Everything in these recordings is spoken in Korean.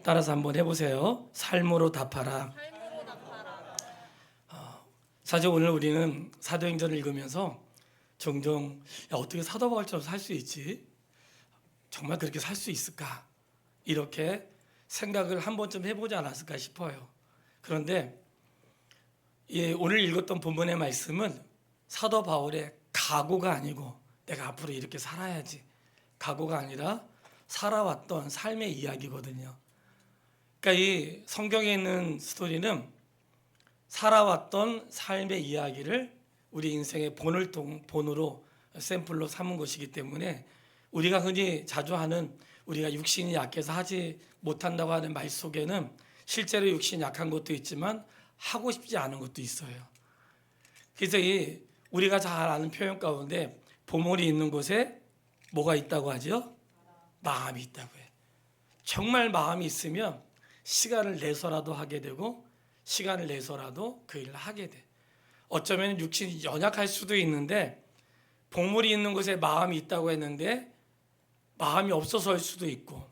따라서 한번 해보세요. 삶으로 답하라. 사실 오늘 우리는 사도행전을 읽으면서 종종 어떻게 사도 바울처럼 살 수 있지? 정말 그렇게 살 수 있을까? 이렇게 생각을 한 번쯤 해보지 않았을까 싶어요. 그런데 오늘 읽었던 본문의 말씀은 사도 바울의 각오가 아니고 내가 앞으로 이렇게 살아야지, 각오가 아니라 살아왔던 삶의 이야기거든요. 그러니까 이 성경에 있는 스토리는 살아왔던 삶의 이야기를 우리 인생의 본으로 샘플로 삼은 것이기 때문에 우리가 흔히 자주 하는, 우리가 육신이 약해서 하지 못한다고 하는 말 속에는 실제로 육신이 약한 것도 있지만 하고 싶지 않은 것도 있어요. 그래서 우리가 잘 아는 표현 가운데 보물이 있는 곳에 뭐가 있다고 하죠? 마음이 있다고 해요. 정말 마음이 있으면 시간을 내서라도 하게 되고 시간을 내서라도 그 일을 하게 돼. 어쩌면 육신이 연약할 수도 있는데 보물이 있는 곳에 마음이 있다고 했는데 마음이 없어서일 수도 있고,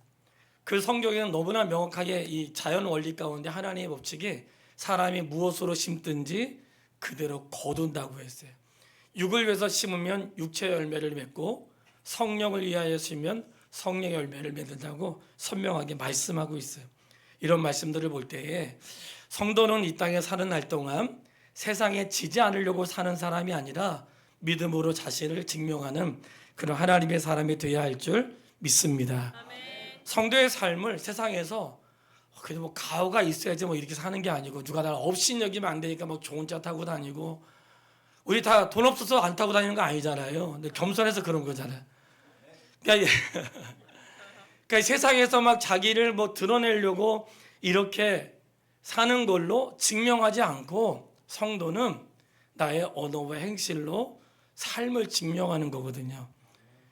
그 성경에는 너무나 명확하게 이 자연 원리 가운데 하나님의 법칙이 사람이 무엇으로 심든지 그대로 거둔다고 했어요. 육을 위해서 심으면 육체의 열매를 맺고 성령을 위하여 심으면 성령의 열매를 맺는다고 선명하게 말씀하고 있어요. 이런 말씀들을 볼 때에 성도는 이 땅에 사는 날 동안 세상에 지지 않으려고 사는 사람이 아니라 믿음으로 자신을 증명하는 그런 하나님의 사람이 되어야 할 줄 믿습니다. 아멘. 성도의 삶을 세상에서 그래도 뭐 가오가 있어야지 뭐 이렇게 사는 게 아니고, 누가 날 업신여기면 안 되니까 막 좋은 차 타고 다니고, 우리 다 돈 없어서 안 타고 다니는 거 아니잖아요. 근데 겸손해서 그런 거잖아요. 그러니까, 그러니까 세상에서 막 자기를 뭐 드러내려고 이렇게 사는 걸로 증명하지 않고 성도는 나의 언어와 행실로 삶을 증명하는 거거든요.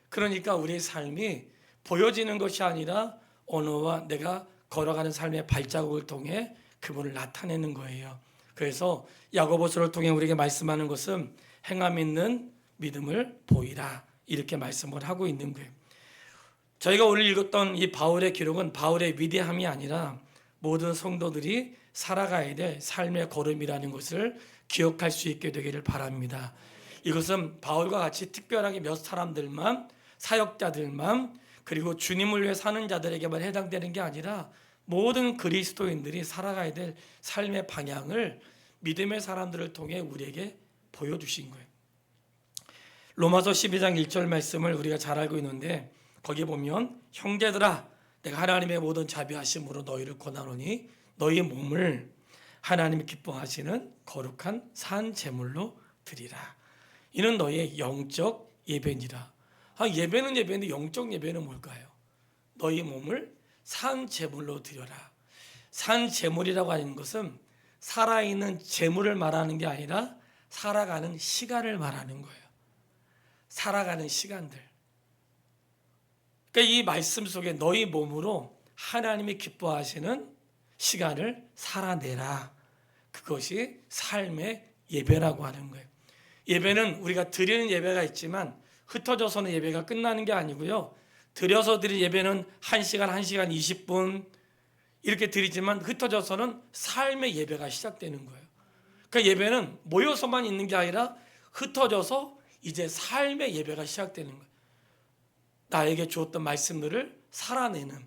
그러니까 우리의 삶이 보여지는 것이 아니라 언어와 내가 걸어가는 삶의 발자국을 통해 그분을 나타내는 거예요. 그래서 야고보서를 통해 우리에게 말씀하는 것은 행함 있는 믿음을 보이라, 이렇게 말씀을 하고 있는 거예요. 저희가 오늘 읽었던 이 바울의 기록은 바울의 위대함이 아니라 모든 성도들이 살아가야 될 삶의 걸음이라는 것을 기억할 수 있게 되기를 바랍니다. 이것은 바울과 같이 특별하게 몇 사람들만, 사역자들만, 그리고 주님을 위해 사는 자들에게만 해당되는 게 아니라 모든 그리스도인들이 살아가야 될 삶의 방향을 믿음의 사람들을 통해 우리에게 보여주신 거예요. 로마서 12장 1절 말씀을 우리가 잘 알고 있는데, 거기 보면 형제들아 내가 하나님의 모든 자비하심으로 너희를 권하노니 너희 몸을 하나님이 기뻐하시는 거룩한 산 제물로 드리라. 이는 너희의 영적 예배니라. 예배는 예배인데 영적 예배는 뭘까요? 너희 몸을 산 제물로 드려라. 산 제물이라고 하는 것은 살아있는 제물을 말하는 게 아니라 살아가는 시간을 말하는 거예요. 살아가는 시간들. 그러니까 이 말씀 속에 너희 몸으로 하나님이 기뻐하시는 시간을 살아내라. 그것이 삶의 예배라고 하는 거예요. 예배는 우리가 드리는 예배가 있지만 흩어져서는 예배가 끝나는 게 아니고요. 드려서 드린 예배는 1시간, 1시간 20분 이렇게 드리지만 흩어져서는 삶의 예배가 시작되는 거예요. 그러니까 예배는 모여서만 있는 게 아니라 흩어져서 이제 삶의 예배가 시작되는 거예요. 나에게 주었던 말씀들을 살아내는,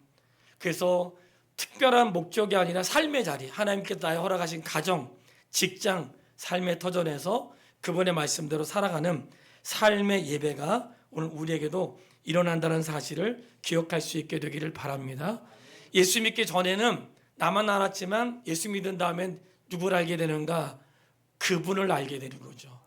그래서 특별한 목적이 아니라 삶의 자리, 하나님께서 나의 허락하신 가정, 직장, 삶의 터전에서 그분의 말씀대로 살아가는 삶의 예배가 오늘 우리에게도 일어난다는 사실을 기억할 수 있게 되기를 바랍니다. 예수 믿기 전에는 나만 알았지만 예수 믿은 다음엔 누구를 알게 되는가? 그분을 알게 되는 거죠.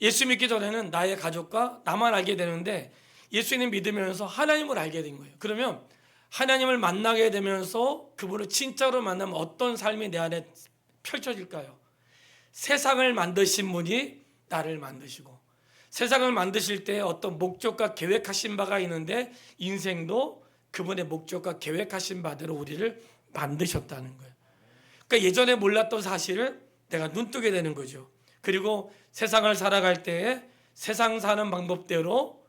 예수 믿기 전에는 나의 가족과 나만 알게 되는데 예수님 믿으면서 하나님을 알게 된 거예요. 그러면 하나님을 만나게 되면서 그분을 진짜로 만나면 어떤 삶이 내 안에 펼쳐질까요? 세상을 만드신 분이 나를 만드시고, 세상을 만드실 때 어떤 목적과 계획하신 바가 있는데 인생도 그분의 목적과 계획하신 바대로 우리를 만드셨다는 거예요. 그러니까 예전에 몰랐던 사실을 내가 눈뜨게 되는 거죠. 그리고 세상을 살아갈 때에 세상 사는 방법대로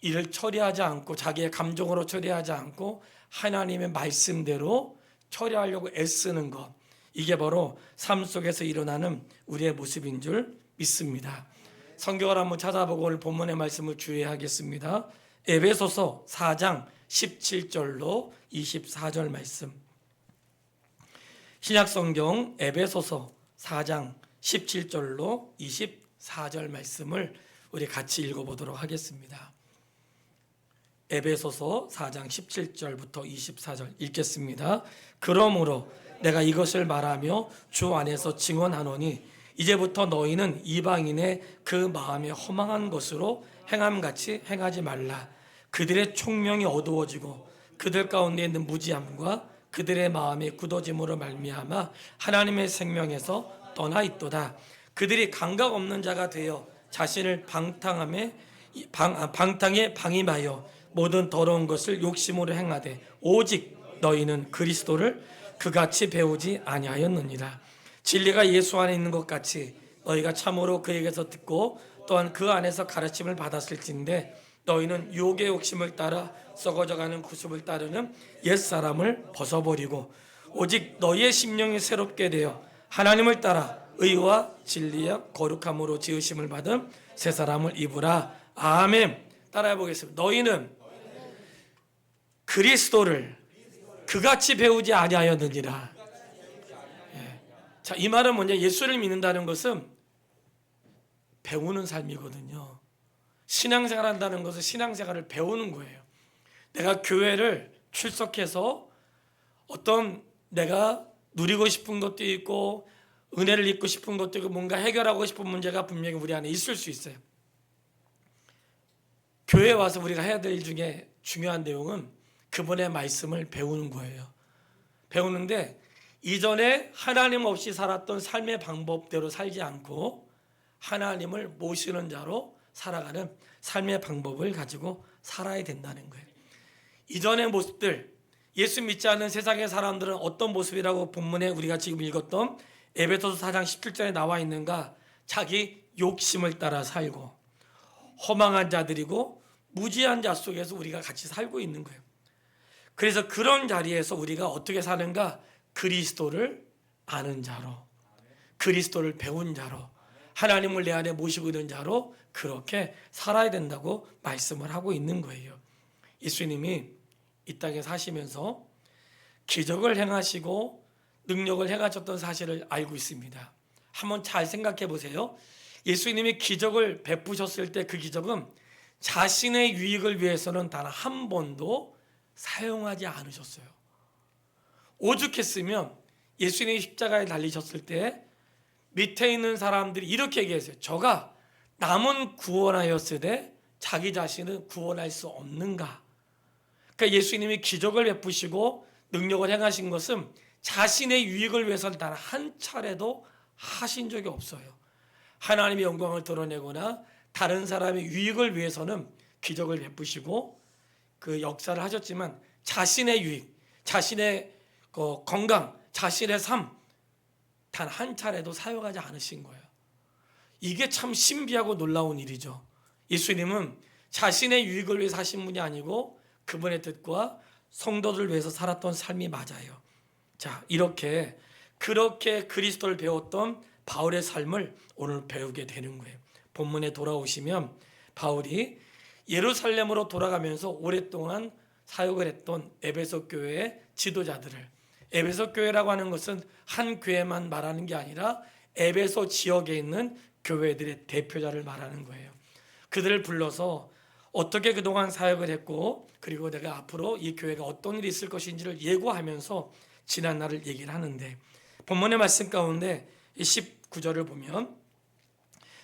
일을 처리하지 않고 자기의 감정으로 처리하지 않고 하나님의 말씀대로 처리하려고 애쓰는 것, 이게 바로 삶 속에서 일어나는 우리의 모습인 줄 믿습니다. 성경을 한번 찾아보고 오늘 본문의 말씀을 주의하겠습니다. 에베소서 4장 17절로 24절 말씀. 신약성경 에베소서 4장 17절로 24절 말씀을 우리 같이 읽어보도록 하겠습니다. 에베소서 4장 17절부터 24절 읽겠습니다. 그러므로 내가 이것을 말하며 주 안에서 증언하노니 이제부터 너희는 이방인의 그 마음에 허망한 것으로 행함같이 행하지 말라. 그들의 총명이 어두워지고 그들 가운데 있는 무지함과 그들의 마음이 굳어짐으로 말미암아 하나님의 생명에서 떠나 있도다. 그들이 감각 없는 자가 되어 자신을 방탕에 방임하여 모든 더러운 것을 욕심으로 행하되 오직 너희는 그리스도를 그같이 배우지 아니하였느니라. 진리가 예수 안에 있는 것 같이 너희가 참으로 그에게서 듣고 또한 그 안에서 가르침을 받았을진데 너희는 유혹의 욕심을 따라 썩어져가는 구습을 따르는 옛사람을 벗어버리고 오직 너희의 심령이 새롭게 되어 하나님을 따라 의와 진리와 거룩함으로 지으심을 받은 새 사람을 입으라. 아멘. 따라해 보겠습니다. 너희는 그리스도를 그같이 배우지 아니하였느니라. 자, 이 말은 뭐냐? 예수를 믿는다는 것은 배우는 삶이거든요. 신앙생활 한다는 것은 신앙생활을 배우는 거예요. 내가 교회를 출석해서 어떤 내가 누리고 싶은 것도 있고 은혜를 입고 싶은 것도 있고 뭔가 해결하고 싶은 문제가 분명히 우리 안에 있을 수 있어요. 교회에 와서 우리가 해야 될 일 중에 중요한 내용은 그분의 말씀을 배우는 거예요. 배우는데 이전에 하나님 없이 살았던 삶의 방법대로 살지 않고 하나님을 모시는 자로 살아가는 삶의 방법을 가지고 살아야 된다는 거예요. 이전의 모습들, 예수 믿지 않는 세상의 사람들은 어떤 모습이라고 본문에 우리가 지금 읽었던 에베소서 4장 17절에 나와 있는가? 자기 욕심을 따라 살고 허망한 자들이고 무지한 자 속에서 우리가 같이 살고 있는 거예요. 그래서 그런 자리에서 우리가 어떻게 사는가? 그리스도를 아는 자로, 그리스도를 배운 자로, 하나님을 내 안에 모시고 있는 자로 그렇게 살아야 된다고 말씀을 하고 있는 거예요. 예수님이 이 땅에 사시면서 기적을 행하시고 능력을 행하셨던 사실을 알고 있습니다. 한번 잘 생각해 보세요. 예수님이 기적을 베푸셨을 때 그 기적은 자신의 유익을 위해서는 단 한 번도 사용하지 않으셨어요. 오죽했으면 예수님이 십자가에 달리셨을 때 밑에 있는 사람들이 이렇게 얘기했어요. 저가 남은 구원하였으되 자기 자신은 구원할 수 없는가? 그러니까 예수님이 기적을 베푸시고 능력을 행하신 것은 자신의 유익을 위해서는 단 한 차례도 하신 적이 없어요. 하나님의 영광을 드러내거나 다른 사람의 유익을 위해서는 기적을 베푸시고 그 역사를 하셨지만 자신의 유익, 자신의 건강, 자신의 삶 단 한 차례도 사용하지 않으신 거예요. 이게 참 신비하고 놀라운 일이죠. 예수님은 자신의 유익을 위해서 하신 분이 아니고 그분의 뜻과 성도들을 위해서 살았던 삶이 맞아요. 자, 그렇게 그리스도를 배웠던 바울의 삶을 오늘 배우게 되는 거예요. 본문에 돌아오시면 바울이 예루살렘으로 돌아가면서 오랫동안 사역을 했던 에베소 교회의 지도자들을, 에베소 교회라고 하는 것은 한 교회만 말하는 게 아니라 에베소 지역에 있는 교회들의 대표자를 말하는 거예요. 그들을 불러서 어떻게 그동안 사역을 했고 그리고 내가 앞으로 이 교회가 어떤 일이 있을 것인지를 예고하면서 지난 날을 얘기를 하는데 본문의 말씀 가운데 19절을 보면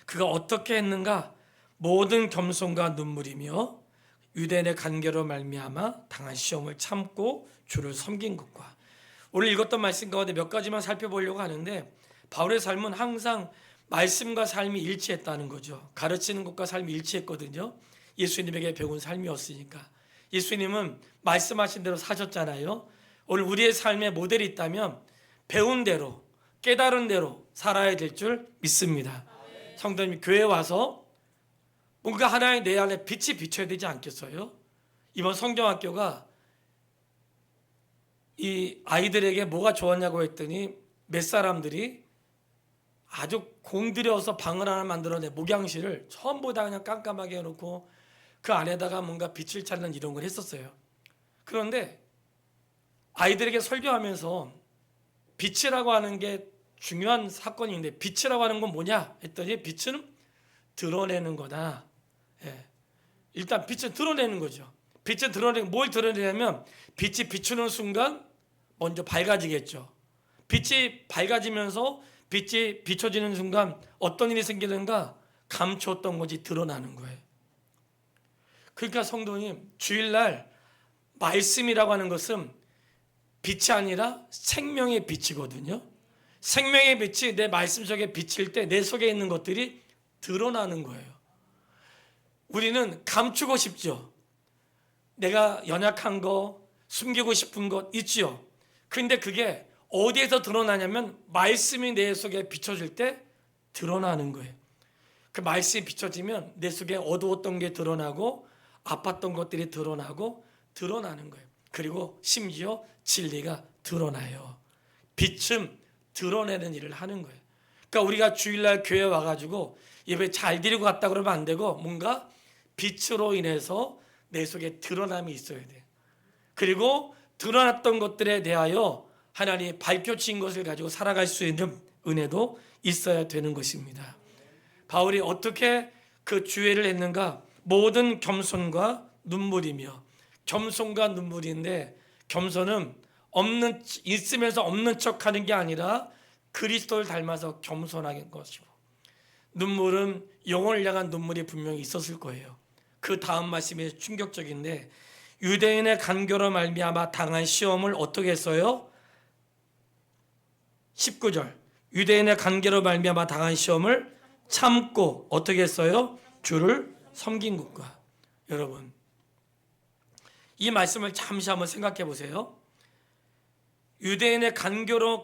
그가 어떻게 했는가? 모든 겸손과 눈물이며 유대인의 간계로 말미암아 당한 시험을 참고 주를 섬긴 것과, 오늘 읽었던 말씀 가운데 몇 가지만 살펴보려고 하는데 바울의 삶은 항상 말씀과 삶이 일치했다는 거죠. 가르치는 것과 삶이 일치했거든요. 예수님에게 배운 삶이었으니까. 예수님은 말씀하신 대로 사셨잖아요. 오늘 우리의 삶에 모델이 있다면 배운 대로 깨달은 대로 살아야 될 줄 믿습니다. 성도님, 교회에 와서 뭔가 하나의 내 안에 빛이 비춰야 되지 않겠어요? 이번 성경학교가 이 아이들에게 뭐가 좋았냐고 했더니 몇 사람들이 아주 공들여서 방을 하나 만들어내 목양실을 전부 다 그냥 깜깜하게 해놓고 그 안에다가 뭔가 빛을 찾는 이런 걸 했었어요. 그런데 아이들에게 설교하면서 빛이라고 하는 게 중요한 사건인데 빛이라고 하는 건 뭐냐 했더니 빛은 드러내는 거다. 예. 일단 빛은 드러내는 거죠. 빛은 드러내는 뭘 드러내냐면 빛이 비추는 순간 먼저 밝아지겠죠. 빛이 밝아지면서 빛이 비춰지는 순간 어떤 일이 생기는가? 감추었던 것이 드러나는 거예요. 그러니까 성도님, 주일날 말씀이라고 하는 것은 빛이 아니라 생명의 빛이거든요. 생명의 빛이 내 말씀 속에 비칠 때 내 속에 있는 것들이 드러나는 거예요. 우리는 감추고 싶죠. 내가 연약한 거, 숨기고 싶은 것 있지요. 근데 그게 어디에서 드러나냐면 말씀이 내 속에 비춰질 때 드러나는 거예요. 그 말씀이 비춰지면 내 속에 어두웠던 게 드러나고 아팠던 것들이 드러나는 거예요. 그리고 심지어 진리가 드러나요. 빛은 드러내는 일을 하는 거예요. 그러니까 우리가 주일날 교회 와가지고 예배 잘 드리고 갔다 그러면 안 되고 뭔가 빛으로 인해서 내 속에 드러남이 있어야 돼요. 그리고 드러났던 것들에 대하여 하나님이 밝혀진 것을 가지고 살아갈 수 있는 은혜도 있어야 되는 것입니다. 바울이 어떻게 그 주회를 했는가? 모든 겸손과 눈물이며, 겸손과 눈물인데 겸손은 있으면서 없는 척하는 게 아니라 그리스도를 닮아서 겸손하게 것이고, 눈물은 영혼을 향한 눈물이 분명히 있었을 거예요. 그 다음 말씀이 충격적인데 유대인의 간교로 말미암아 당한 시험을 어떻게 했어요? 19절 유대인의 간교로 말미암아 당한 시험을 참고 어떻게 했어요? 주를 섬긴 것과. 여러분, 이 말씀을 잠시 한번 생각해 보세요. 유대인의 간교로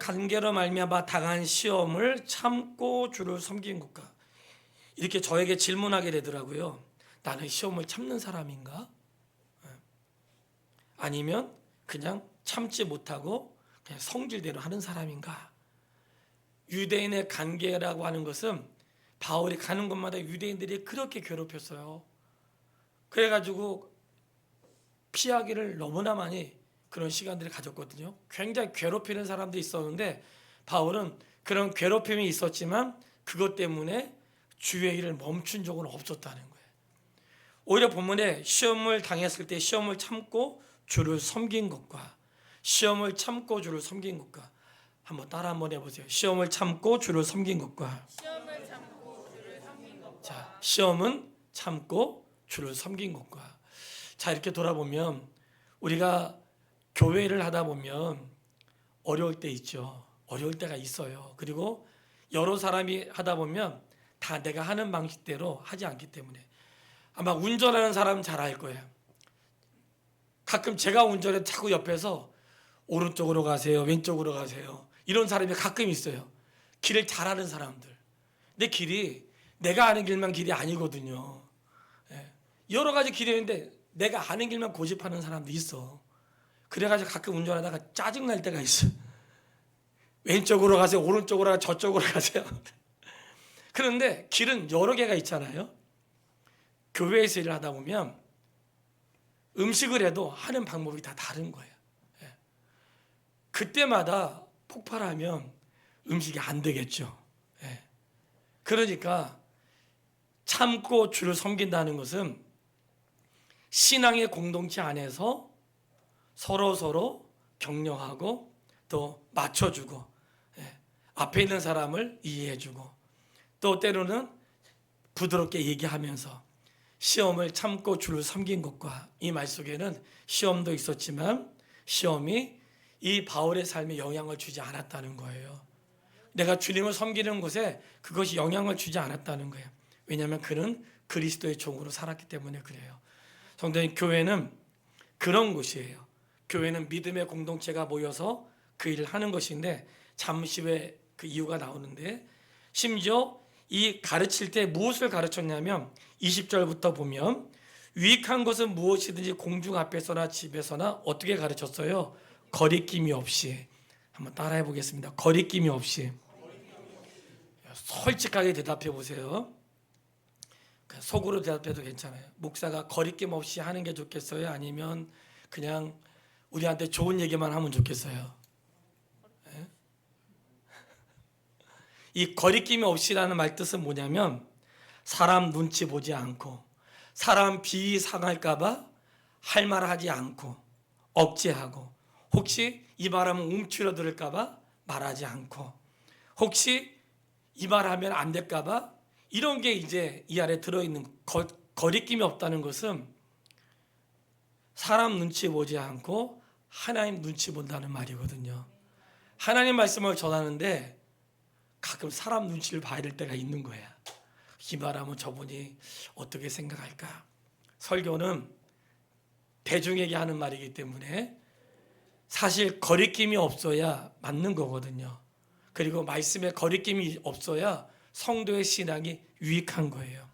말미암아 당한 시험을 참고 주를 섬긴 것과. 이렇게 저에게 질문하게 되더라고요. 나는 시험을 참는 사람인가? 아니면 그냥 참지 못하고 그냥 성질대로 하는 사람인가? 유대인의 관계라고 하는 것은 바울이 가는 곳마다 유대인들이 그렇게 괴롭혔어요. 그래가지고 피하기를 너무나 많이 그런 시간들을 가졌거든요. 굉장히 괴롭히는 사람들이 있었는데 바울은 그런 괴롭힘이 있었지만 그것 때문에 주의 일을 멈춘 적은 없었다는 거예요. 오히려 본문에 시험을 당했을 때 시험을 참고 주를 섬긴 것과 시험을 참고 주를 섬긴 것과 한번 따라 한번 해보세요. 시험을 참고 주를 섬긴 것과 자, 시험은 참고 주를 섬긴 것과. 자, 이렇게 돌아보면 우리가 교회를 하다 보면 어려울 때 있죠. 어려울 때가 있어요. 그리고 여러 사람이 하다 보면 다 내가 하는 방식대로 하지 않기 때문에 아마 운전하는 사람은 잘 알 거예요. 가끔 제가 운전해 자꾸 옆에서 오른쪽으로 가세요, 왼쪽으로 가세요. 이런 사람이 가끔 있어요. 길을 잘 아는 사람들. 근데 길이 내가 아는 길만 길이 아니거든요. 여러 가지 길이 있는데 내가 아는 길만 고집하는 사람도 있어. 그래가지고 가끔 운전하다가 짜증날 때가 있어. 왼쪽으로 가세요, 오른쪽으로 가세요, 저쪽으로 가세요. 그런데 길은 여러 개가 있잖아요. 교회에서 일을 하다 보면 음식을 해도 하는 방법이 다 다른 거예요. 그때마다 폭발하면 음식이 안 되겠죠. 그러니까 참고 주를 섬긴다는 것은 신앙의 공동체 안에서 서로 격려하고 또 맞춰주고 앞에 있는 사람을 이해해주고 또 때로는 부드럽게 얘기하면서 시험을 참고 주를 섬긴 것과 이 말 속에는 시험도 있었지만 시험이 이 바울의 삶에 영향을 주지 않았다는 거예요. 내가 주님을 섬기는 곳에 그것이 영향을 주지 않았다는 거예요. 왜냐하면 그는 그리스도의 종으로 살았기 때문에 그래요. 성도님, 교회는 그런 곳이에요. 교회는 믿음의 공동체가 모여서 그 일을 하는 것인데 잠시 후에 그 이유가 나오는데 심지어 이 가르칠 때 무엇을 가르쳤냐면 20절부터 보면 유익한 것은 무엇이든지 공중 앞에서나 집에서나 어떻게 가르쳤어요? 거리낌이 없이. 한번 따라해 보겠습니다. 거리낌이 없이. 솔직하게 대답해 보세요. 속으로 대답해도 괜찮아요. 목사가 거리낌 없이 하는 게 좋겠어요? 아니면 그냥 우리한테 좋은 얘기만 하면 좋겠어요? 네? 이 거리낌이 없이라는 말 뜻은 뭐냐면 사람 눈치 보지 않고, 사람 비위 상할까 봐 할 말 하지 않고, 억제하고, 혹시 이 말하면 움츠러들을까 봐 말하지 않고, 혹시 이 말하면 안 될까 봐, 이런 게 이제 이 안에 들어있는 거리낌이 없다는 것은 사람 눈치 보지 않고 하나님 눈치 본다는 말이거든요. 하나님 말씀을 전하는데 가끔 사람 눈치를 봐야 될 때가 있는 거야. 이 말하면 저분이 어떻게 생각할까? 설교는 대중에게 하는 말이기 때문에 사실 거리낌이 없어야 맞는 거거든요. 그리고 말씀에 거리낌이 없어야 성도의 신앙이 유익한 거예요.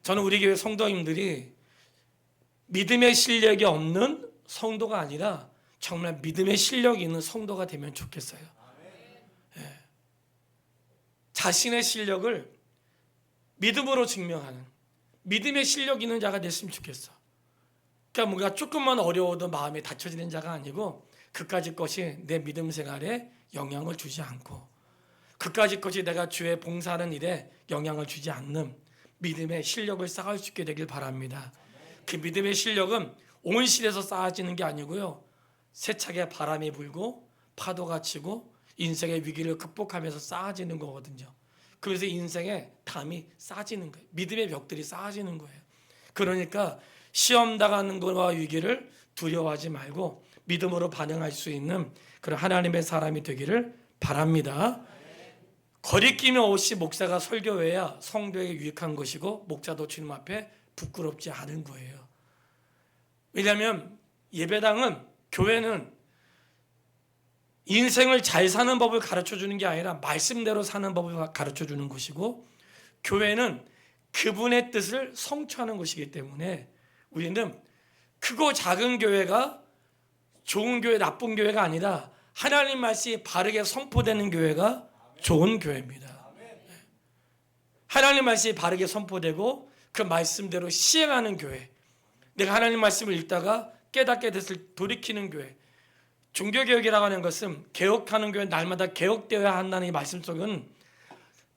저는 우리 교회 성도님들이 믿음의 실력이 없는 성도가 아니라 정말 믿음의 실력이 있는 성도가 되면 좋겠어요. 예. 자신의 실력을 믿음으로 증명하는 믿음의 실력 있는 자가 됐으면 좋겠어. 그러니까 뭔가 조금만 어려워도 마음에 닫혀지는 자가 아니고 그까짓 것이 내 믿음 생활에 영향을 주지 않고, 그까짓 것이 내가 주의 봉사하는 일에 영향을 주지 않는 믿음의 실력을 쌓을 수 있게 되길 바랍니다. 그 믿음의 실력은 온실에서 쌓아지는 게 아니고요, 세차게 바람이 불고 파도가 치고 인생의 위기를 극복하면서 쌓아지는 거거든요. 그래서 인생의 담이 쌓아지는 거예요. 믿음의 벽들이 쌓아지는 거예요. 그러니까 시험 당하는 것과 위기를 두려워하지 말고 믿음으로 반응할 수 있는 그런 하나님의 사람이 되기를 바랍니다. 거리낌이 없이 목사가 설교해야 성도에게 유익한 것이고 목자도 주님 앞에 부끄럽지 않은 거예요. 왜냐하면 예배당은, 교회는 인생을 잘 사는 법을 가르쳐주는 게 아니라 말씀대로 사는 법을 가르쳐주는 것이고, 교회는 그분의 뜻을 성취하는 것이기 때문에 우리는 크고 작은 교회가 좋은 교회, 나쁜 교회가 아니라 하나님 말씀이 바르게 선포되는 교회가 좋은 교회입니다. 하나님 말씀이 바르게 선포되고 그 말씀대로 시행하는 교회, 내가 하나님 말씀을 읽다가 깨닫게 됐을 돌이키는 교회. 종교개혁이라고 하는 것은 개혁하는 교회, 날마다 개혁되어야 한다는 이 말씀 속은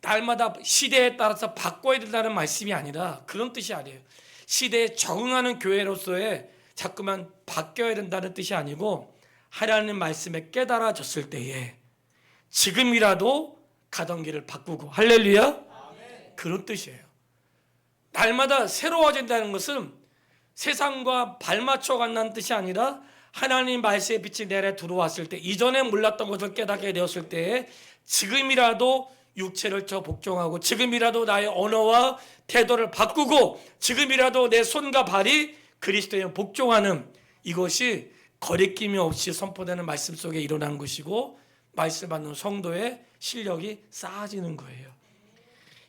날마다 시대에 따라서 바꿔야 된다는 말씀이 아니라 그런 뜻이 아니에요. 시대에 적응하는 교회로서의 자꾸만 바뀌어야 된다는 뜻이 아니고, 하나님 말씀에 깨달아졌을 때에 지금이라도 가던 길을 바꾸고, 할렐루야? 아멘. 그런 뜻이에요. 날마다 새로워진다는 것은 세상과 발맞춰 간다는 뜻이 아니라 하나님 말씀의 빛이 내 안에 들어왔을 때, 이전에 몰랐던 것을 깨닫게 되었을 때에 지금이라도 육체를 저 복종하고, 지금이라도 나의 언어와 태도를 바꾸고, 지금이라도 내 손과 발이 그리스도에 복종하는, 이것이 거리낌이 없이 선포되는 말씀 속에 일어난 것이고 말씀 받는 성도의 실력이 쌓아지는 거예요.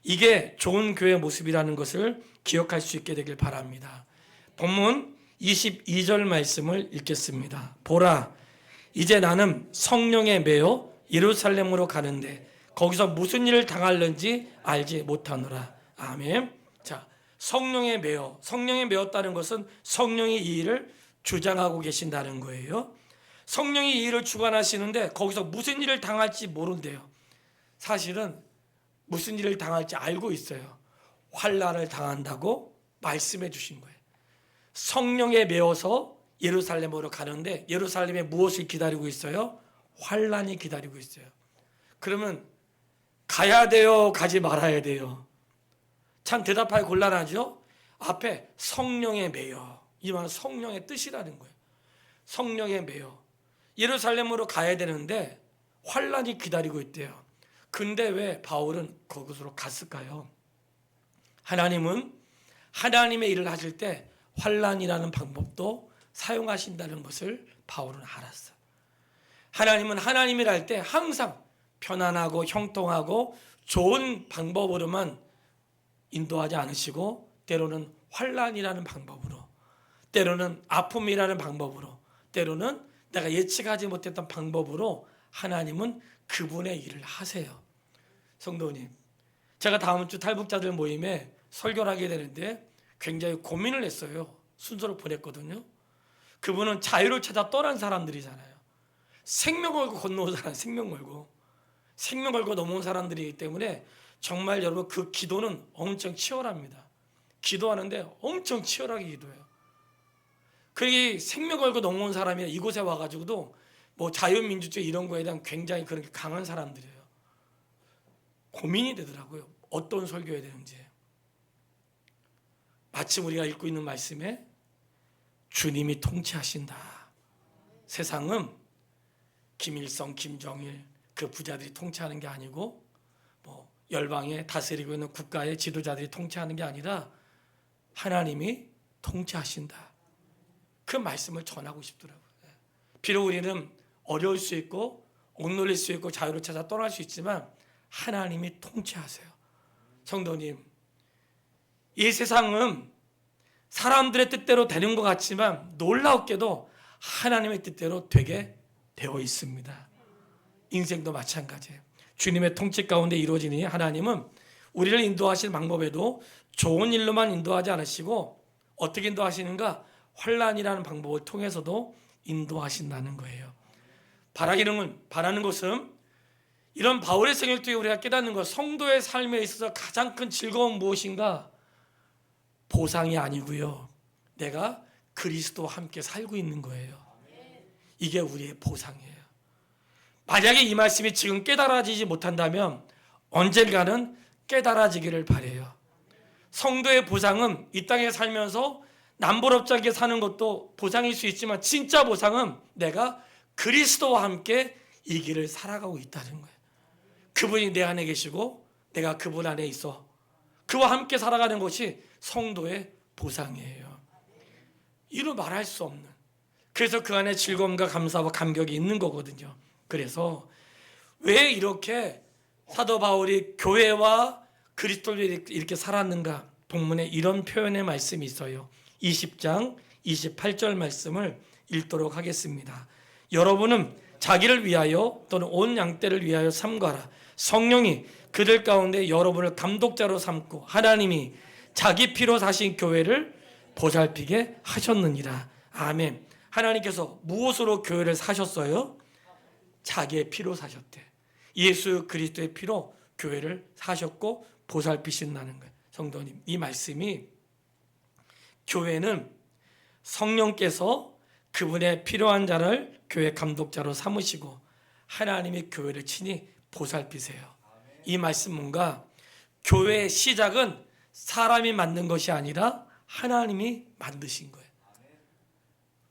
이게 좋은 교회 모습이라는 것을 기억할 수 있게 되길 바랍니다. 본문 22절 말씀을 읽겠습니다. 보라, 이제 나는 성령에 매여 예루살렘으로 가는데 거기서 무슨 일을 당할는지 알지 못하노라. 아멘. 자, 성령에 매였다는 것은 성령이 이 일을 주장하고 계신다는 거예요. 성령이 이 일을 주관하시는데 거기서 무슨 일을 당할지 모른대요. 사실은 무슨 일을 당할지 알고 있어요. 환난을 당한다고 말씀해 주신 거예요. 성령에 매여서 예루살렘으로 가는데 예루살렘에 무엇을 기다리고 있어요? 환난이 기다리고 있어요. 그러면 가야 돼요? 가지 말아야 돼요? 참 대답하기 곤란하죠? 앞에 성령에 매여, 이 말은 성령의 뜻이라는 거예요. 성령에 매여 예루살렘으로 가야 되는데 환난이 기다리고 있대요. 근데 왜 바울은 그곳으로 갔을까요? 하나님은 하나님의 일을 하실 때 환난이라는 방법도 사용하신다는 것을 바울은 알았어요. 하나님은 하나님 일 할 때 항상 편안하고 형통하고 좋은 방법으로만 인도하지 않으시고, 때로는 환난이라는 방법으로, 때로는 아픔이라는 방법으로, 때로는 내가 예측하지 못했던 방법으로 하나님은 그분의 일을 하세요. 성도님, 제가 다음 주 탈북자들 모임에 설교를 하게 되는데 굉장히 고민을 했어요. 순서를 보냈거든요. 그분은 자유를 찾아 떠난 사람들이잖아요. 생명 걸고 건너온 사람, 생명 걸고 넘어온 사람들이기 때문에 정말 여러분 그 기도는 엄청 치열합니다. 기도하는데 엄청 치열하게 기도해요. 그게 생명 걸고 넘어온 사람이 이곳에 와가지고도 뭐 자유민주주의 이런 거에 대한 굉장히 그런 게 강한 사람들이에요. 고민이 되더라고요. 어떤 설교해야 되는지. 마침 우리가 읽고 있는 말씀에 주님이 통치하신다. 세상은 김일성, 김정일 그 부자들이 통치하는 게 아니고 뭐 열방에 다스리고 있는 국가의 지도자들이 통치하는 게 아니라 하나님이 통치하신다. 그 말씀을 전하고 싶더라고요. 비록 우리는 어려울 수 있고 억눌릴 수 있고 자유를 찾아 떠날 수 있지만 하나님이 통치하세요. 성도님, 이 세상은 사람들의 뜻대로 되는 것 같지만 놀랍게도 하나님의 뜻대로 되게 되어 있습니다. 인생도 마찬가지예요. 주님의 통치 가운데 이루어지니 하나님은 우리를 인도하실 방법에도 좋은 일로만 인도하지 않으시고 어떻게 인도하시는가? 환난이라는 방법을 통해서도 인도하신다는 거예요. 바라는 것은 이런 바울의 생애를 통해 우리가 깨닫는 것, 성도의 삶에 있어서 가장 큰 즐거움은 무엇인가? 보상이 아니고요. 내가 그리스도와 함께 살고 있는 거예요. 이게 우리의 보상이에요. 만약에 이 말씀이 지금 깨달아지지 못한다면 언젠가는 깨달아지기를 바라요. 성도의 보상은 이 땅에 살면서 남부럽자게 사는 것도 보상일 수 있지만 진짜 보상은 내가 그리스도와 함께 이 길을 살아가고 있다는 거예요. 그분이 내 안에 계시고 내가 그분 안에 있어 그와 함께 살아가는 것이 성도의 보상이에요. 이루 말할 수 없는, 그래서 그 안에 즐거움과 감사와 감격이 있는 거거든요. 그래서 왜 이렇게 사도 바울이 교회와 그리스도를 이렇게 살았는가? 본문에 이런 표현의 말씀이 있어요. 20장 28절 말씀을 읽도록 하겠습니다. 여러분은 자기를 위하여 또는 온 양떼를 위하여 삼가라. 성령이 그들 가운데 여러분을 감독자로 삼고 하나님이 자기 피로 사신 교회를 보살피게 하셨느니라. 아멘. 하나님께서 무엇으로 교회를 사셨어요? 자기의 피로 사셨대. 예수 그리스도의 피로 교회를 사셨고 보살피신다는 거예요. 성도님, 이 말씀이 교회는 성령께서 그분의 필요한 자를 교회 감독자로 삼으시고 하나님이 교회를 친히 보살피세요. 이 말씀 뭔가 교회의 시작은 사람이 만든 것이 아니라 하나님이 만드신 거예요.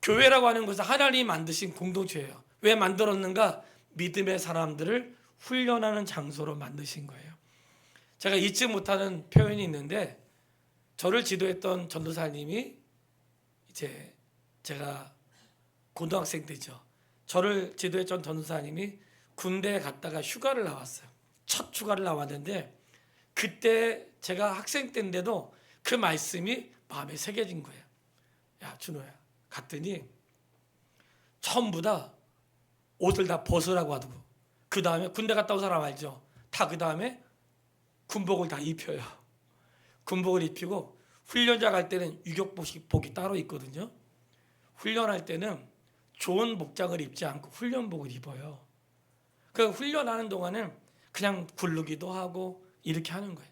교회라고 하는 것은 하나님이 만드신 공동체예요. 왜 만들었는가? 믿음의 사람들을 훈련하는 장소로 만드신 거예요. 제가 잊지 못하는 표현이 있는데 저를 지도했던 전도사님이 이제 제가 고등학생 때죠. 저를 지도했던 전도사님이 군대에 갔다가 휴가를 나왔어요. 첫 휴가를 나왔는데 그때 제가 학생 때인데도 그 말씀이 마음에 새겨진 거예요. 야 준호야, 갔더니 전부 다 옷을 다 벗으라고 하고 그 다음에 군대 갔다 온 사람 알죠? 다 그 다음에 군복을 다 입혀요. 군복을 입히고 훈련자 갈 때는 유격복이 따로 있거든요. 훈련할 때는 좋은 복장을 입지 않고 훈련복을 입어요. 그 훈련하는 동안은 그냥 굴르기도 하고 이렇게 하는 거예요.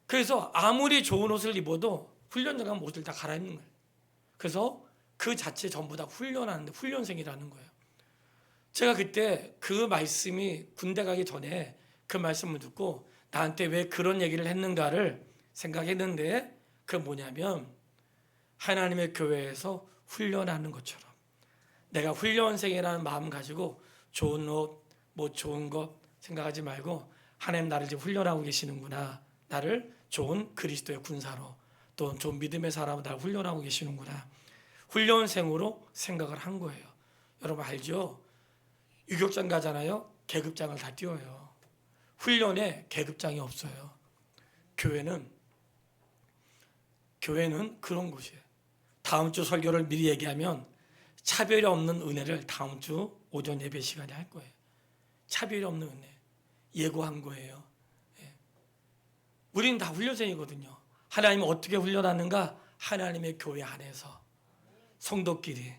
그래서 아무리 좋은 옷을 입어도 훈련장 가면 옷을 다 갈아입는 거예요. 그래서 그 자체 전부 다 훈련하는데 훈련생이라는 거예요. 제가 그때 그 말씀이 군대 가기 전에 그 말씀을 듣고 나한테 왜 그런 얘기를 했는가를 생각했는데 그 뭐냐면 하나님의 교회에서 훈련하는 것처럼 내가 훈련생이라는 마음 가지고 좋은 옷, 뭐 좋은 것 생각하지 말고 하나님 나를 지금 훈련하고 계시는구나. 나를 좋은 그리스도의 군사로 또 좋은 믿음의 사람으로 나를 훈련하고 계시는구나. 훈련생으로 생각을 한 거예요. 여러분 알죠? 유격장 가잖아요. 계급장을 다 띄워요. 훈련에 계급장이 없어요. 교회는 그런 곳이에요. 다음 주 설교를 미리 얘기하면 차별이 없는 은혜를 다음 주 오전 예배 시간에 할 거예요. 차별이 없는 은혜 예고한 거예요. 우리는 다 훈련생이거든요. 하나님은 어떻게 훈련하는가? 하나님의 교회 안에서 성도끼리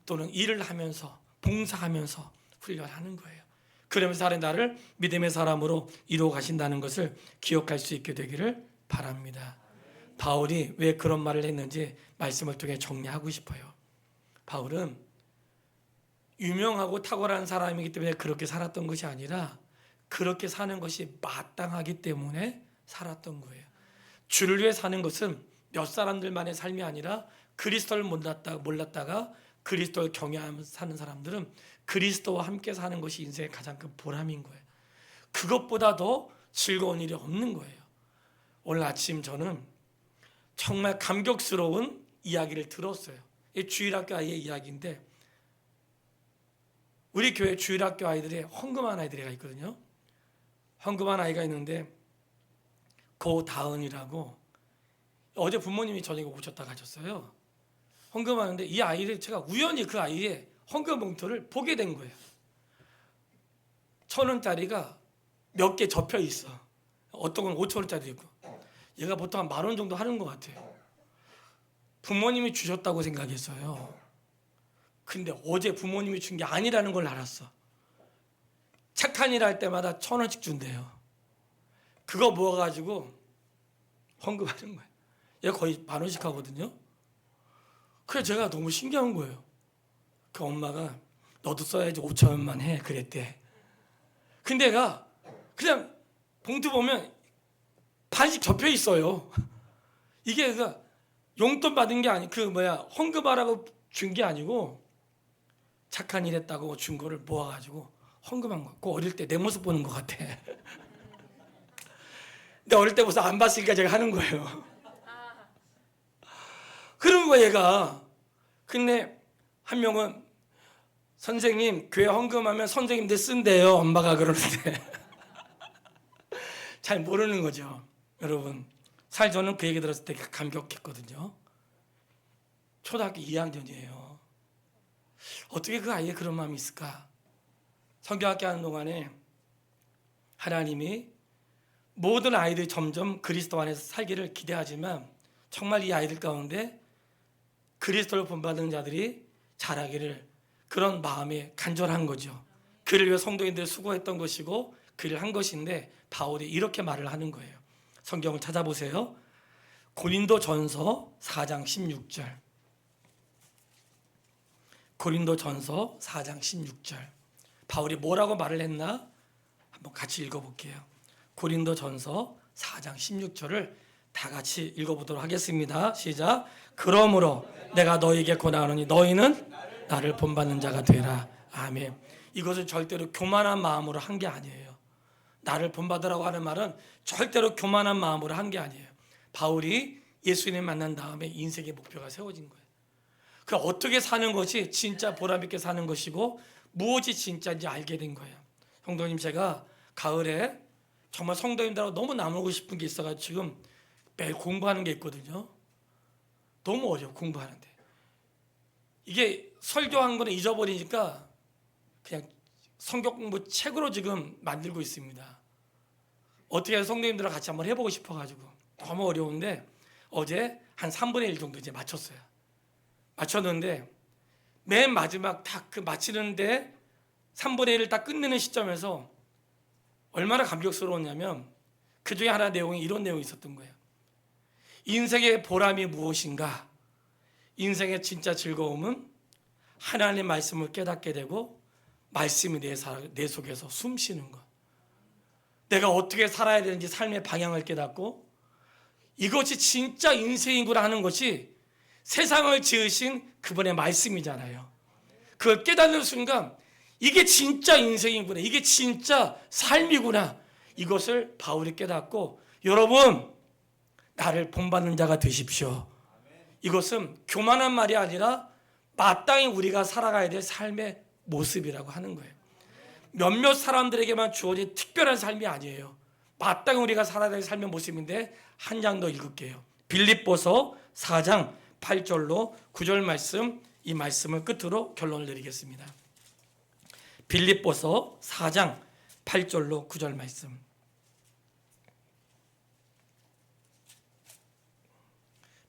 또는 일을 하면서 봉사하면서 훈련하는 거예요. 그러면서 하나님 나를 믿음의 사람으로 이루어 가신다는 것을 기억할 수 있게 되기를 바랍니다. 바울이 왜 그런 말을 했는지 말씀을 통해 정리하고 싶어요. 바울은 유명하고 탁월한 사람이기 때문에 그렇게 살았던 것이 아니라 그렇게 사는 것이 마땅하기 때문에 살았던 거예요. 주를 위해 사는 것은 몇 사람들만의 삶이 아니라 그리스도를 몰랐다가 그리스도를 경외하면서 사는 사람들은 그리스도와 함께 사는 것이 인생의 가장 큰 보람인 거예요. 그것보다 더 즐거운 일이 없는 거예요. 오늘 아침 저는 정말 감격스러운 이야기를 들었어요. 이 주일학교 아이의 이야기인데 우리 교회 주일학교 아이들이 헌금한 아이들이 있거든요. 헌금한 아이가 있는데 고다은이라고 어제 부모님이 저녁에 오셨다 가셨어요. 헌금하는데 이 아이를 제가 우연히 그 아이의 헌금 봉투를 보게 된 거예요. 1,000원짜리가 몇 개 접혀 있어. 어떤 건 5,000원짜리 있고. 얘가 보통 한 10,000원 정도 하는 것 같아요. 부모님이 주셨다고 생각했어요. 근데 어제 부모님이 준 게 아니라는 걸 알았어. 착한 일 할 때마다 1,000원씩 준대요. 그거 모아가지고 헌금하는 거예요. 얘가 거의 10,000원씩 하거든요. 그래서 제가 너무 신기한 거예요. 그 엄마가 너도 써야지 5,000원만 해 그랬대. 근데 얘가 그냥 봉투 보면 반씩 접혀 있어요. 이게 그 용돈 받은 게 아니 헌금하라고 준 게 아니고 착한 일 했다고 준 거를 모아가지고 헌금한 거. 그 어릴 때 내 모습 보는 것 같아. 근데 어릴 때 모습 안 봤으니까 제가 하는 거예요. 그런 거 얘가. 근데 한 명은 선생님 교회 헌금하면 선생님들 쓴대요. 엄마가 그러는데 잘 모르는 거죠. 여러분 사실 저는 그 얘기 들었을 때 감격했거든요. 초등학교 2학년이에요. 어떻게 그 아이에 그런 마음이 있을까? 성경학교 하는 동안에 하나님이 모든 아이들이 점점 그리스도 안에서 살기를 기대하지만 정말 이 아이들 가운데 그리스도를 본받는 자들이 자라기를 그런 마음이 간절한 거죠. 그를 위해 성도인들이 수고했던 것이고 그를 한 것인데 바울이 이렇게 말을 하는 거예요. 성경을 찾아보세요. 고린도전서 4장 16절. 고린도전서 4장 16절. 바울이 뭐라고 말을 했나? 한번 같이 읽어볼게요. 고린도전서 4장 16절을 다 같이 읽어보도록 하겠습니다. 시작. 그러므로 내가 너희에게 권하노니 너희는 나를 본받는 자가 되라. 아멘. 이것은 절대로 교만한 마음으로 한 게 아니에요. 나를 본받으라고 하는 말은 절대로 교만한 마음으로 한 게 아니에요. 바울이 예수님 만난 다음에 인생의 목표가 세워진 거예요. 그 어떻게 사는 것이 진짜 보람있게 사는 것이고 무엇이 진짜인지 알게 된 거예요. 성도님 제가 가을에 정말 성도님들하고 너무 나누고 싶은 게 있어가지고 지금 매일 공부하는 게 있거든요. 너무 어려워 공부하는데. 이게 설교한 거는 잊어버리니까 그냥 성경 공부 책으로 지금 만들고 있습니다. 어떻게 해서 성도님들과 같이 한번 해보고 싶어가지고 너무 어려운데 어제 한 3분의 1 정도 이제 맞췄어요. 맞췄는데 맨 마지막 딱 그 마치는데 3분의 1을 딱 끝내는 시점에서 얼마나 감격스러웠냐면 그 중에 하나 내용이 이런 내용이 있었던 거예요. 인생의 보람이 무엇인가? 인생의 진짜 즐거움은 하나님의 말씀을 깨닫게 되고 말씀이 내 속에서 숨쉬는 것. 내가 어떻게 살아야 되는지 삶의 방향을 깨닫고 이것이 진짜 인생이구나 하는 것이 세상을 지으신 그분의 말씀이잖아요. 그걸 깨닫는 순간 이게 진짜 인생이구나. 이게 진짜 삶이구나. 이것을 바울이 깨닫고 여러분 나를 본받는 자가 되십시오. 이것은 교만한 말이 아니라 마땅히 우리가 살아가야 될 삶의 모습이라고 하는 거예요. 몇몇 사람들에게만 주어진 특별한 삶이 아니에요. 마땅히 우리가 살아야 될 삶의 모습인데 한 장 더 읽을게요. 빌립보서 4장 8절로 9절 말씀 이 말씀을 끝으로 결론을 내리겠습니다. 빌립보서 4장 8절로 9절 말씀.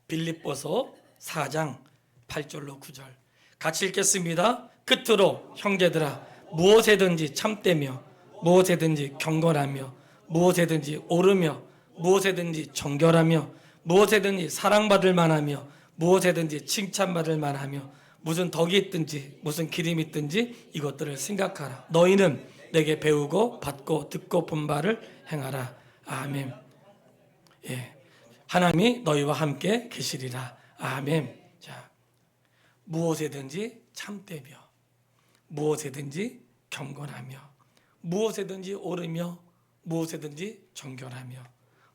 빌립보서 4장 8절로 9절 같이 읽겠습니다. 끝으로 형제들아 무엇에든지 참되며 무엇에든지 경건하며 무엇에든지 오르며 무엇에든지 정결하며 무엇에든지 사랑받을 만하며 무엇에든지 칭찬받을 만하며 무슨 덕이 있든지 무슨 기름이 있든지 이것들을 생각하라. 너희는 내게 배우고 받고 듣고 본 바를 행하라. 아멘. 예, 하나님이 너희와 함께 계시리라. 아멘. 자, 무엇에든지 참되며 무엇에든지 경건하며 무엇에든지 오르며 무엇에든지 정결하며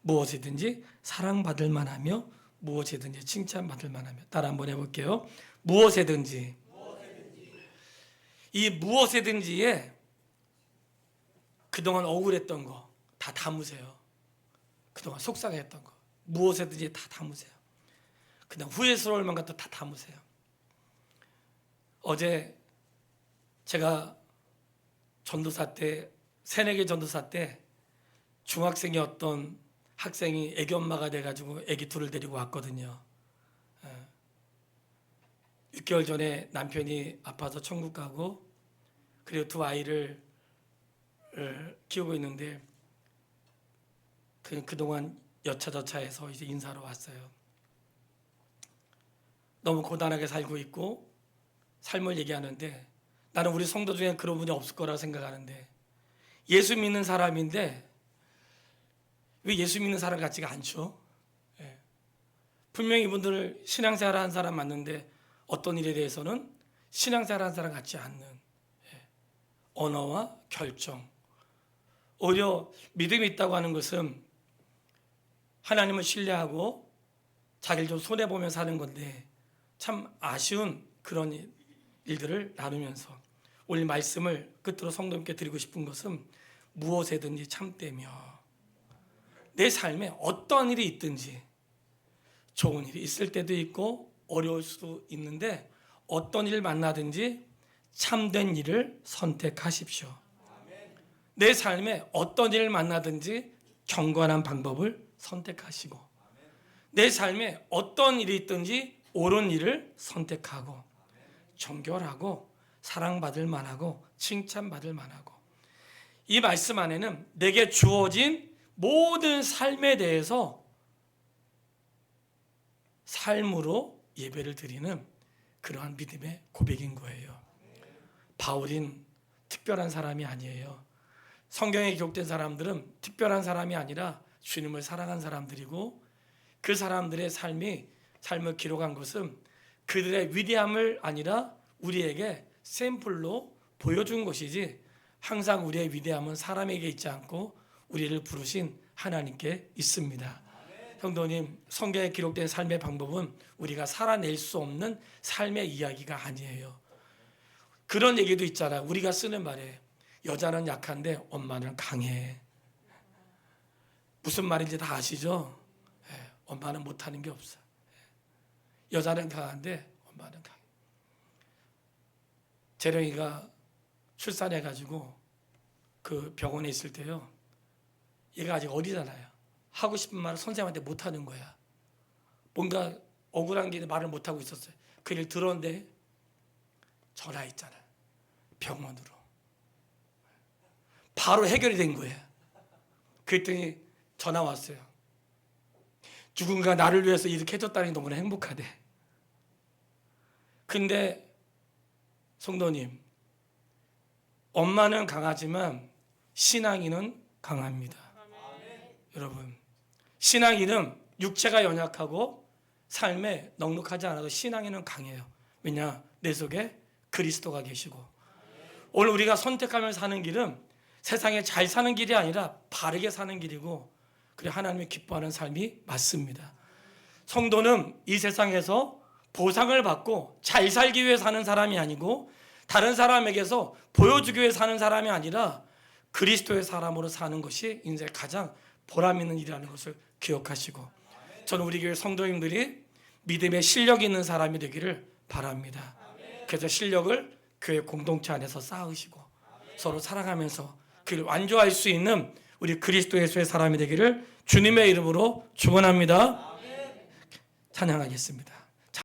무엇이든지 사랑받을 만하며 무엇이든지 칭찬받을 만하며. 따라 한번 해볼게요. 무엇이든지. 이 무엇이든지에 그동안 억울했던 거 다 담으세요. 그동안 속상했던 거 무엇이든지 다 담으세요. 그냥 후회스러울 만한 것도 다 담으세요. 어제 제가 전도사 때, 새내기 전도사 때 중학생이 어떤 학생이 애기 엄마가 돼가지고 애기 둘을 데리고 왔거든요. 6개월 전에 남편이 아파서 천국 가고 그리고 두 아이를 키우고 있는데 그동안 여차저차해서 이제 인사로 왔어요. 너무 고단하게 살고 있고 삶을 얘기하는데 나는 우리 성도 중에 그런 분이 없을 거라고 생각하는데 예수 믿는 사람인데 왜 예수 믿는 사람 같지가 않죠? 예. 분명히 이분들 신앙생활 하는 사람 맞는데 어떤 일에 대해서는 신앙생활 하는 사람 같지 않는 언어와 결정. 오히려 믿음이 있다고 하는 것은 하나님을 신뢰하고 자기를 좀 손해보며 사는 건데 참 아쉬운 그런 일들을 나누면서 오늘 말씀을 끝으로 성도님께 드리고 싶은 것은 무엇에든지 참되며 내 삶에 어떤 일이 있든지 좋은 일이 있을 때도 있고 어려울 수도 있는데 어떤 일을 만나든지 참된 일을 선택하십시오. 내 삶에 어떤 일을 만나든지 경건한 방법을 선택하시고 내 삶에 어떤 일이 있든지 옳은 일을 선택하고 정결하고 사랑받을 만하고 칭찬받을 만하고 이 말씀 안에는 내게 주어진 모든 삶에 대해서 삶으로 예배를 드리는 그러한 믿음의 고백인 거예요. 바울인 특별한 사람이 아니에요. 성경에 기록된 사람들은 특별한 사람이 아니라 주님을 사랑한 사람들이고 그 사람들의 삶을 기록한 것은 그들의 위대함을 아니라 우리에게 샘플로 보여준 것이지 항상 우리의 위대함은 사람에게 있지 않고 우리를 부르신 하나님께 있습니다. 성도님, 성경에 기록된 삶의 방법은 우리가 살아낼 수 없는 삶의 이야기가 아니에요. 그런 얘기도 있잖아요. 우리가 쓰는 말에 여자는 약한데 엄마는 강해. 무슨 말인지 다 아시죠? 엄마는 못하는 게 없어. 여자는 강한데 엄마는 강해. 재령이가 출산해가지고 그 병원에 있을 때요. 얘가 아직 어리잖아요. 하고 싶은 말을 선생님한테 못하는 거야. 뭔가 억울한 게 말을 못하고 있었어요. 그 일 들었는데 전화했잖아요. 병원으로. 바로 해결이 된 거예요. 그랬더니 전화 왔어요. 누군가 나를 위해서 이렇게 해줬다니 너무나 행복하대. 근데 성도님, 엄마는 강하지만 신앙인은 강합니다. 여러분, 신앙인은 육체가 연약하고 삶에 넉넉하지 않아도 신앙인은 강해요. 왜냐? 내 속에 그리스도가 계시고. 오늘 우리가 선택하며 사는 길은 세상에 잘 사는 길이 아니라 바르게 사는 길이고 그리고 하나님이 기뻐하는 삶이 맞습니다. 성도는 이 세상에서 보상을 받고 잘 살기 위해 사는 사람이 아니고 다른 사람에게서 보여주기 위해 사는 사람이 아니라 그리스도의 사람으로 사는 것이 인생의 가장 보람 있는 일이라는 것을 기억하시고 저는 우리 교회 성도님들이 믿음의 실력 있는 사람이 되기를 바랍니다. 그래서 실력을 교회 공동체 안에서 쌓으시고 서로 사랑하면서 그를 완주할 수 있는 우리 그리스도 예수의 사람이 되기를 주님의 이름으로 축원합니다. 찬양하겠습니다.